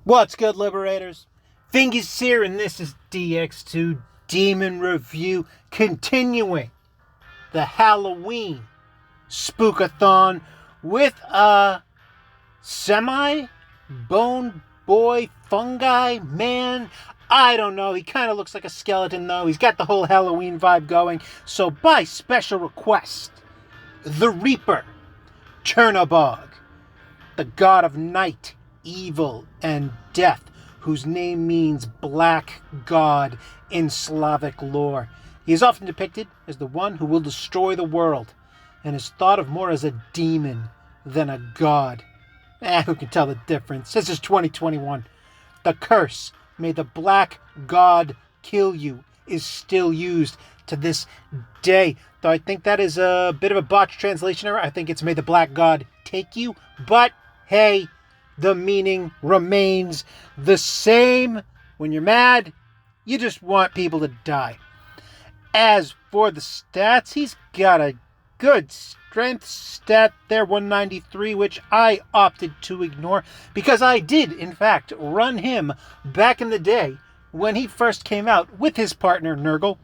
What's good, Liberators? Fungus here, and this is Dx2 Demon Review, continuing the Halloween Spookathon with a semi-bone boy fungi man. I don't know, he kind of looks like a skeleton though. He's got the whole Halloween vibe going. So by special request, the Reaper, Chernobog, the god of night, evil, and death, whose name means black god in Slavic lore. He is often depicted as the one who will destroy the world, and is thought of more as a demon than a god. Who can tell the difference? This is 2021. The curse, "May the black god kill you," is still used to this day. Though I think that is a bit of a botched translation error. I think it's "May the black god take you." But hey, the meaning remains the same. When you're mad, you just want people to die. As for the stats, he's got a good strength stat there, 193, which I opted to ignore because I did, in fact, run him back in the day when he first came out with his partner, Nurgle.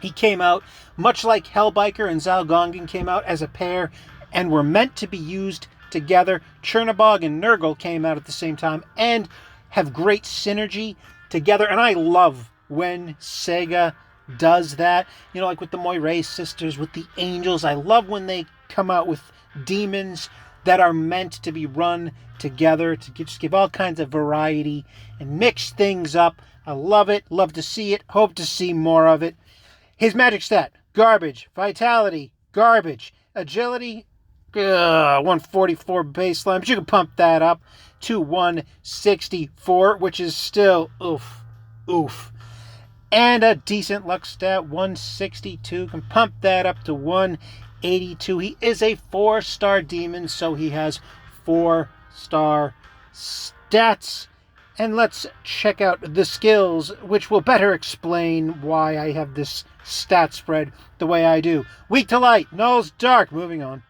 He came out much like Hellbiker and Zalgongan came out as a pair and were meant to be used together. Chernobog and Nurgle came out at the same time and have great synergy together. And I love when Sega does that. You know, like with the Moiray sisters, with the angels. I love when they come out with demons that are meant to be run together to just give all kinds of variety and mix things up. I love it. Love to see it. Hope to see more of it. His magic stat, garbage. Vitality, garbage. Agility, 144 baseline, but you can pump that up to 164, which is still oof. And a decent luck stat, 162, can pump that up to 182. He is a 4-star demon, so he has 4-star stats. And let's check out the skills, which will better explain why I have this stat spread the way I do. Weak to light, nulls dark, moving on.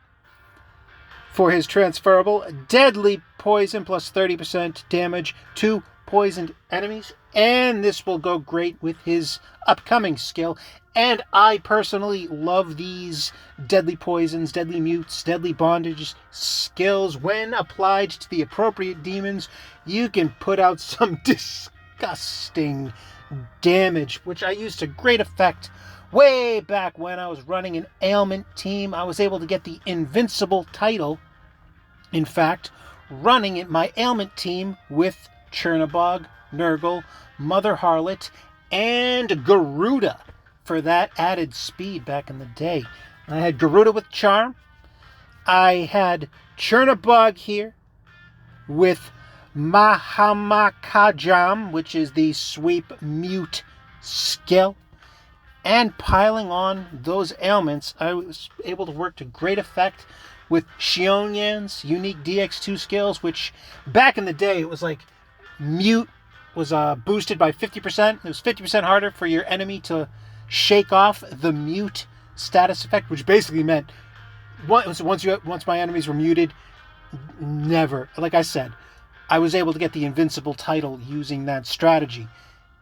For his transferable, deadly poison plus 30% damage to poisoned enemies. And this will go great with his upcoming skill. And I personally love these deadly poisons, deadly mutes, deadly bondages skills. When applied to the appropriate demons, you can put out some disgusting damage, which I used to great effect way back when I was running an ailment team. I was able to get the invincible title. In fact, running my ailment team with Chernobog, Nurgle, Mother Harlot, and Garuda for that added speed back in the day. I had Garuda with Charm. I had Chernobog here with Mahamakajam, which is the sweep mute skill. And piling on those ailments, I was able to work to great effect with Xionyan's unique DX2 skills, which back in the day, it was like mute was boosted by 50%. It was 50% harder for your enemy to shake off the mute status effect, which basically meant once my enemies were muted, never, like I said, I was able to get the invincible title using that strategy.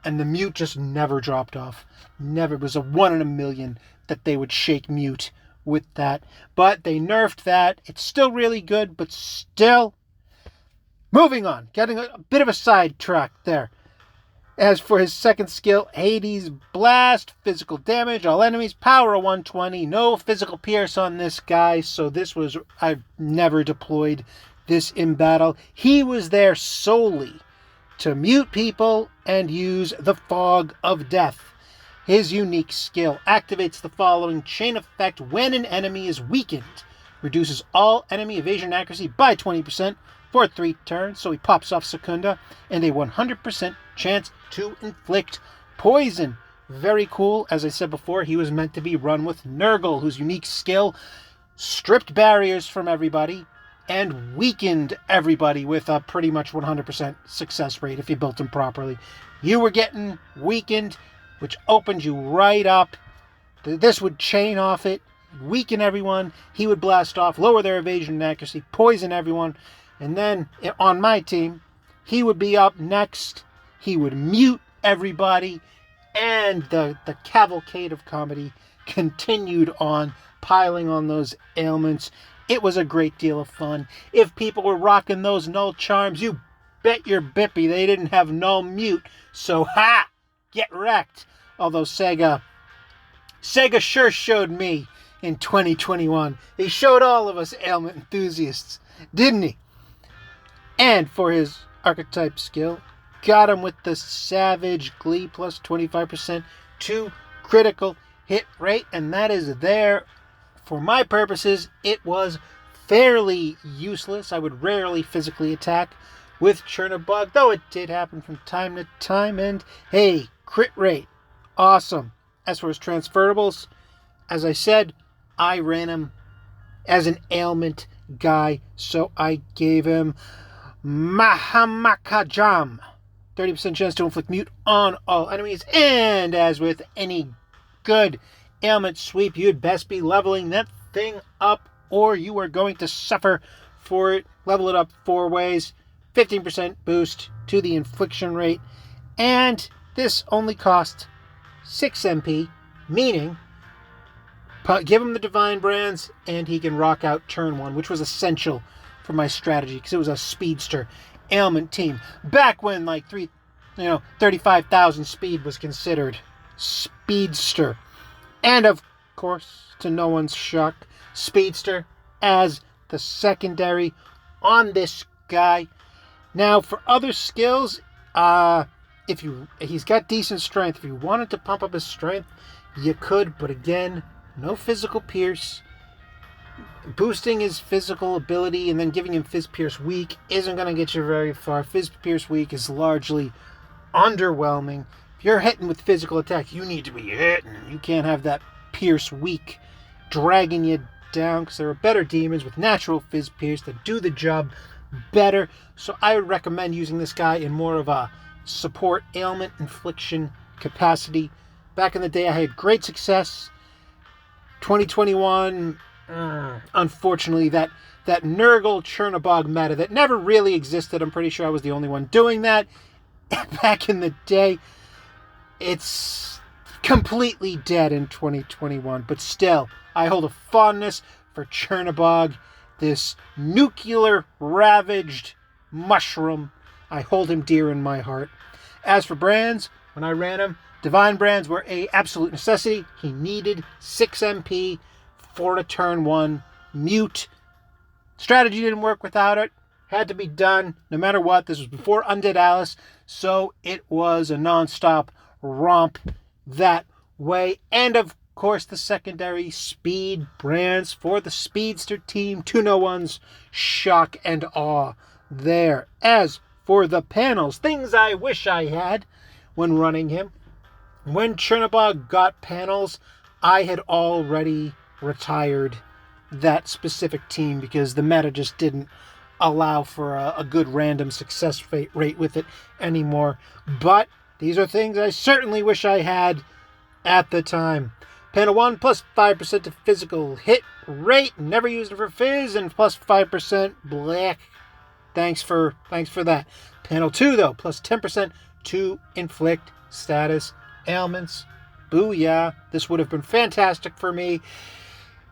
And the mute just never dropped off. Never. It was a 1 in a million that they would shake mute with that. But they nerfed that. It's still really good, but still. Moving on. Getting a bit of a sidetrack there. As for his second skill, Hades Blast, physical damage, all enemies, power of 120. No physical pierce on this guy, so I've never deployed this in battle. He was there solely to mute people and use the Fog of Death. His unique skill activates the following chain effect when an enemy is weakened. Reduces all enemy evasion accuracy by 20% for 3 turns, so he pops off Secunda, and a 100% chance to inflict poison. Very cool. As I said before, he was meant to be run with Nurgle, whose unique skill stripped barriers from everybody and weakened everybody with a pretty much 100% success rate if you built him properly. You were getting weakened, which opened you right up. This would chain off it, weaken everyone. He would blast off, lower their evasion and accuracy, poison everyone. And then on my team, He would be up next. He would mute everybody. And the cavalcade of comedy continued on, piling on those ailments. It was a great deal of fun. If people were rocking those null charms, you bet your bippy they didn't have null mute. So, ha! Get wrecked. Although Sega sure showed me in 2021. He showed all of us ailment enthusiasts, didn't he? And for his archetype skill, got him with the Savage Glee plus 25% to critical hit rate, and that is there. For my purposes, it was fairly useless. I would rarely physically attack with Chernobog, though it did happen from time to time, and hey, crit rate, awesome. As for his transferables, as I said, I ran him as an ailment guy, so I gave him Mahamakajam, 30% chance to inflict mute on all enemies, and as with any good ailment sweep, you'd best be leveling that thing up or you are going to suffer for it. Level it up 4 ways, 15% boost to the infliction rate, and this only cost 6 MP, meaning give him the Divine Brands and he can rock out turn 1, which was essential for my strategy because it was a speedster ailment team back when like 35,000 speed was considered speedster. And of course, to no one's shock, speedster as the secondary on this guy. Now for other skills, he's got decent strength. If you wanted to pump up his strength, you could, but again, no physical pierce. Boosting his physical ability and then giving him Fizz Pierce Weak isn't going to get you very far. Fizz Pierce Weak is largely underwhelming. If you're hitting with physical attack, you need to be hitting. You can't have that Pierce Weak dragging you down because there are better demons with natural Fizz Pierce that do the job better. So I would recommend using this guy in more of a support ailment infliction capacity. Back in the day, I had great success. 2021, unfortunately, that Nurgle Chernobog meta that never really existed. I'm pretty sure I was the only one doing that back in the day. It's completely dead in 2021, but still, I hold a fondness for Chernobog, this nuclear ravaged mushroom. I hold him dear in my heart. As for brands, when I ran him, Divine Brands were a absolute necessity. He needed 6 MP for a turn 1 mute. Strategy didn't work without it. Had to be done no matter what. This was before Undead Alice, so it was a non-stop romp that way. And of course, the secondary speed brands for the speedster team, to no one's shock and awe there. As for the panels, things I wish I had when running him. When Chernobog got panels, I had already retired that specific team because the meta just didn't allow for a good random success rate with it anymore. But these are things I certainly wish I had at the time. Panel 1, plus 5% to physical hit rate. Never used it for Fizz, and plus 5% black. Thanks for that. Panel 2, though, plus 10% to inflict status ailments. Booyah. This would have been fantastic for me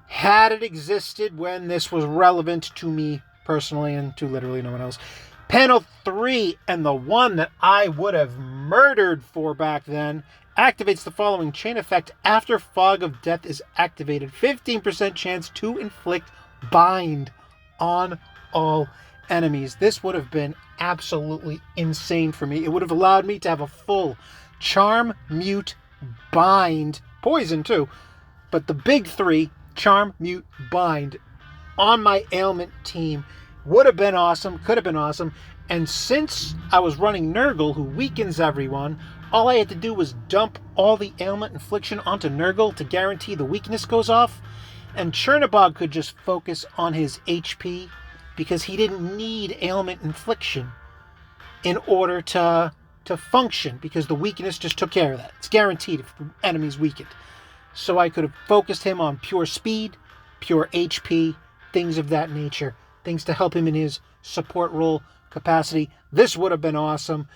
had it existed when this was relevant to me personally and to literally no one else. Panel 3, and the one that I would have murdered for back then, activates the following chain effect after Fog of Death is activated. 15% chance to inflict bind on all enemies. This would have been absolutely insane for me. It would have allowed me to have a full charm, mute, bind, poison too, but the big 3, charm, mute, bind, on my ailment team would have been awesome, could have been awesome. And since I was running Nurgle, who weakens everyone, all I had to do was dump all the ailment infliction onto Nurgle to guarantee the weakness goes off, and Chernobog could just focus on his HP because he didn't need ailment infliction in order to function, because the weakness just took care of that. It's guaranteed if the enemy's weakened. So I could have focused him on pure speed, pure HP, things of that nature, things to help him in his support role capacity, this would have been awesome.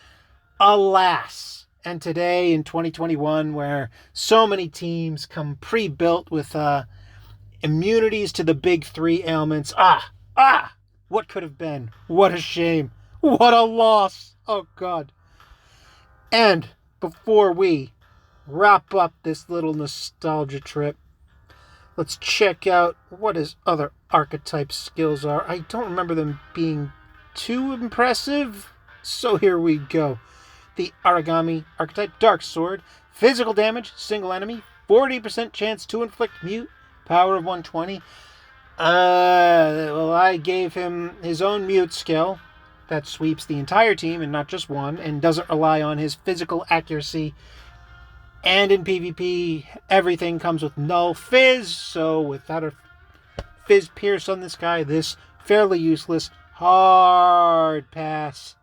Alas, and today in 2021, where so many teams come pre-built with immunities to the big three ailments, what could have been? What a shame. What a loss. Oh, God. And before we wrap up this little nostalgia trip, let's check out what his other archetype skills are. I don't remember them being too impressive, so here we go. The Origami archetype, Dark Sword, physical damage, single enemy, 40% chance to inflict mute, power of 120. Well, I gave him his own mute skill that sweeps the entire team and not just one, and doesn't rely on his physical accuracy. And in PvP, everything comes with null fizz, so without a fizz pierce on this guy, this fairly useless, hard pass.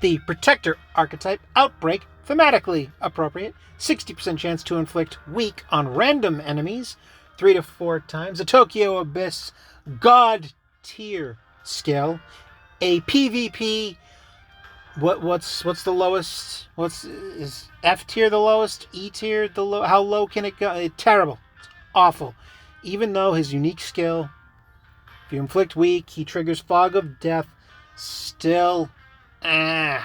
The Protector archetype, Outbreak, thematically appropriate, 60% chance to inflict weak on random enemies, 3 to 4 times. The Tokyo Abyss, God tier skill, a PvP. What's the lowest? Is F tier the lowest? E tier the low? How low can it go? Terrible. It's awful. Even though his unique skill, if you inflict weak, he triggers Fog of Death. Still, you're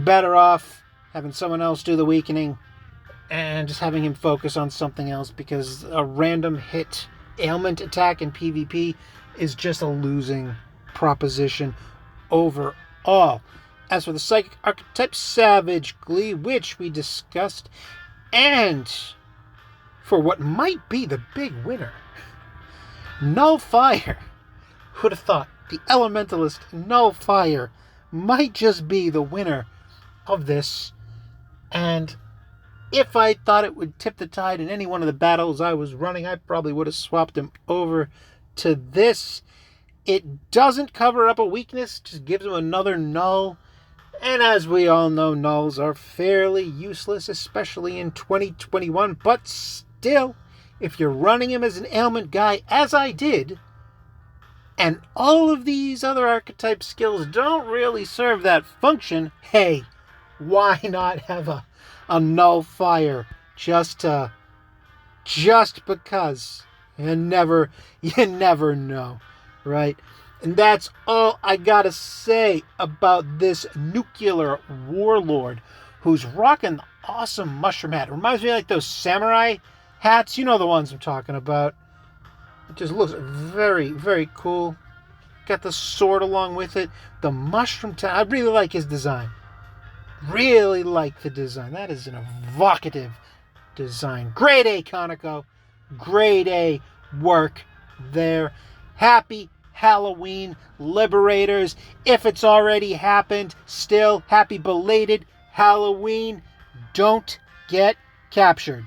better off having someone else do the weakening and just having him focus on something else, because a random hit ailment attack in PvP is just a losing proposition overall. As for the Psychic archetype, Savage Glee, which we discussed, and for what might be the big winner, Null Fire. Who'd have thought the Elementalist Null Fire might just be the winner of this? And if I thought it would tip the tide in any one of the battles I was running, I probably would have swapped him over to this. It doesn't cover up a weakness, just gives him another null. And as we all know, nulls are fairly useless, especially in 2021. But still, if you're running him as an ailment guy, as I did, and all of these other archetype skills don't really serve that function, hey, why not have a Null Fire just because? You never know, right? And that's all I gotta say about this nuclear warlord who's rocking the awesome mushroom hat. It reminds me of like those samurai hats. You know the ones I'm talking about. It just looks very, very cool. Got the sword along with it. The mushroom I really like his design. Really like the design. That is an evocative design. Grade A, Conoco. Grade A work there. Happy Halloween, Liberators. If it's already happened, still happy belated Halloween. Don't get captured.